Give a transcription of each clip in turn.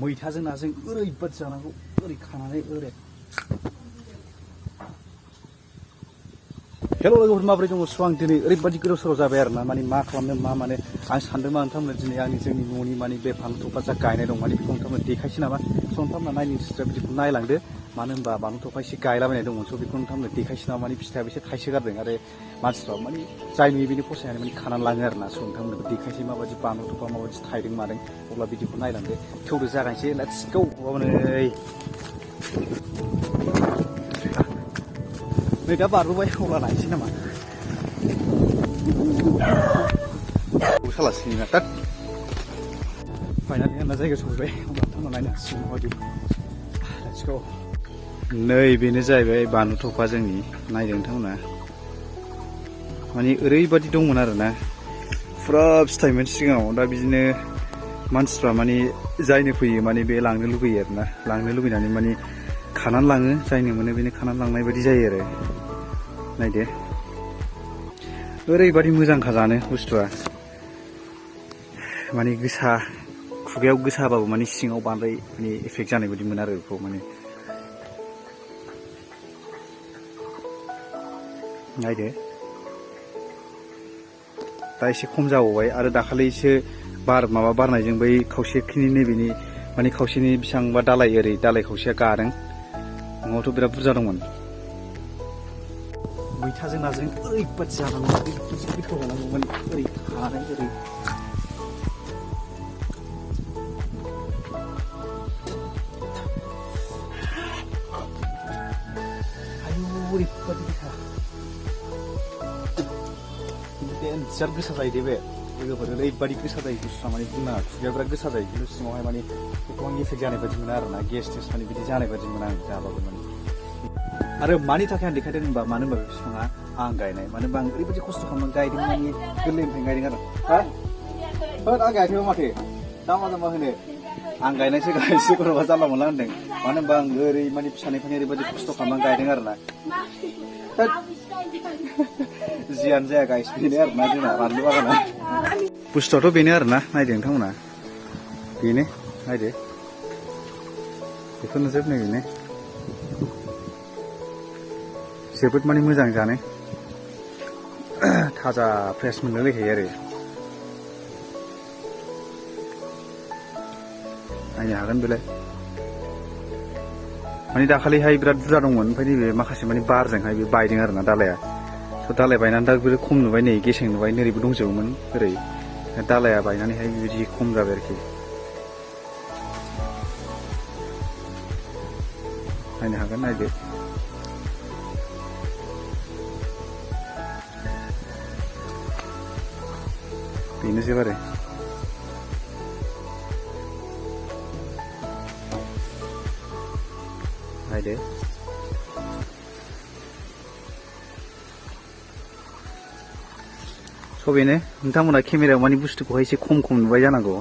मैथाजों नाजों ओरैबादि जानांगौ ओरै खानानै ओरै हेल' लोगोफोर माबोरै दङ स' आं दिनै ओरैबादि गोदाव सोराव जाबाय आरो ना माने मा खालामनो मा माने आं सानदोंमोन नोंथांमोननो दिनै आंनि जोंनि न'नि माने बे बानलु थफा जा गायनाय दं माने बेखौ नोंथांमोननो देखायसै नामा स' नोंथांमोना नायनो इन्टारेस्ट बिदिखौ नायलांदो मानो होनबा बानलु थफा एसे गायलाबायनाय दंमोन स' बेखौ नोंथांमोननो देखायसै नामा माने फिथाइयाबो एसे थाइसे गारदों आरो मानसिफ्रा माने जाय नुयो बेनि फसायनानै माने खानानै लाङो आरो ना स' नोंथांमोननो देखायसै माबायदि बानलु थफा माबायदि थायदों मादों अब्ला बिदिखौ नायलांदो थेवदो जागायनोसै लेट्स गो नै दा बारबोबाय अब्ला नायनोसै नामा सालासैना दा फाइनालि आंना जायगा सफैबाय अब्ला थांना नायनो हासिगोन माबायदि लेट्स गो नै बेनो जाहैबाय बानलु थफा जोंनि नायदों नोंथांमोना माने ओरैबादि दंमोन आरोना फुरा फिथाइमोन सिगाङाव दा बिदिनो मानसिफ्रा माने जायनो फैयो माने बे लांनो लुगैयो आरोना लांनो लुगैनानै माने खानानै लाङो जायनो मोनो बेनो खानानै लांनाय बायदि जायो आरो नायदो ओरैबादि मोजांखा जानो बुस्थुआ माने गोसा खुगायाव गोसाबाबो माने सिङाव बांद्राय माने एफेक्ट जानाय बायदि मोनो आरो बेखौ माने नायदो दा एसे खम जाबावबाय आरो दाखालिसो माबा बारनायजों बै खावसेखिनि नैबेनि माने खावसेनि बेसेबांबा दालाय ओरै दालाय खावसेया गादों न'आवथ' बिराद बुरजा दंमोन मैथाजों नाजों ओरैबादि जानांगौ ओरैबादि गोथाव जानांगौमोन ओरै खानानै ओरै आयु ओरैबादि गोसा देन्जार गोसा जायो दे बे लोगोफोर ओरैबादि गोसा जायो बुस्थुआ माने बुंनाङा खुगाया बिराद गोसा जायो खिन्थु सिङावहाय माने बेखौ आं एफेक्ट जानाय बायदि मोना आरोना गेस टेस्ट माने बिदि जानाय बायदि मोना आं जाबाबो माने आरो मानि थाखाय आं देखायदों होनबा मानो होनबा बे बिफाङा आं गायनाय मानो होनबा आं ओरैबादि खस्थ' खालामनानै गायदों माने गोरलैनिफ्रायनो गायदों आरो आं गायाखैबा माथो दामा दामा होनो आं गायनायसो गायसै गथ'आ जानला मोनला होनदों मानो होनबा आं ओरै माने फिसानिफ्रायनो ओरैबादि खस्थ' खालामनानै गायदों आरोना जियानो जाया गायसोफिनो आरोना जोंना बानलु बागाना बुस्थुआथ' बेनो आरोना नायदो नोंथांमोना बेनो नायदो बेफोरनो जोबनो बेनो जोबोद माने मोजां जानो थाजा फ्रेस मोनलायलायखायो आरो नायनो हागोन बेलाय माने दाखालिहाय बिराद बुरजा दंमोन ओमफ्राय नैबे माखासे माने बारजोंहाय बे बायदों आरोना दालाया स' दालाय बायनानै दा बिराद खम नुबाय नै गेसें नुबाय नोरैबो दंजोबोमोन ओरै दालाया बायनानैहाय बिबायदि खम जाबाय आरोखि नायनो हागोन नायदो बेनोसै आरो नायदो स' बेनो नोंथांमोना केमेरायाव माने बुस्थुखौहाय एसे खम नुबाय जानांगौ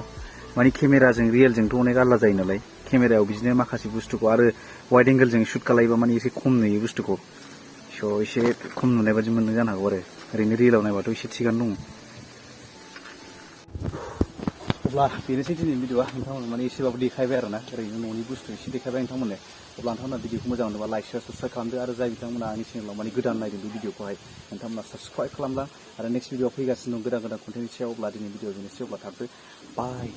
माने केमेराजों रियेलजोंथ' अनेक आलादा जायो नालाय केमेरायाव बिदिनो माखासे बुस्थुखौ आरो वाइड एंगेलजों शुट खालायोबा माने एसे खम नुयो बुस्थुखौ स' एसे खम नुनाय बादि मोनदों जानो हागौ आरो ओरैनो रियेलाव नायबाथ' एसे थिगानो दङ अब्ला बेनोसै दिनैनि भिडिअआ नोंथांमोन माने एसेबाबो देखायबाय आरोना ओरैनो न'नि बुस्थु एसे देखायबाय नोंथांमोननो अब्ला नोंथांमोना भिडिअखौ मोजां मोनोबा लाइक शेयार साबस्क्राइब खालामदो आरो जाय बिथांमोना आंनि चेनेलाव माने गोदान नायदों बे भिडिअखौहाय नोंथांमोना साबस्क्राइब खालामला आरो नेक्स्ट भिडिअआव फैगासिनो दं गोदान कन्टेन्टनि सायाव अब्ला दिनै भिडिअ बेनोसै अब्ला थाबदो बाय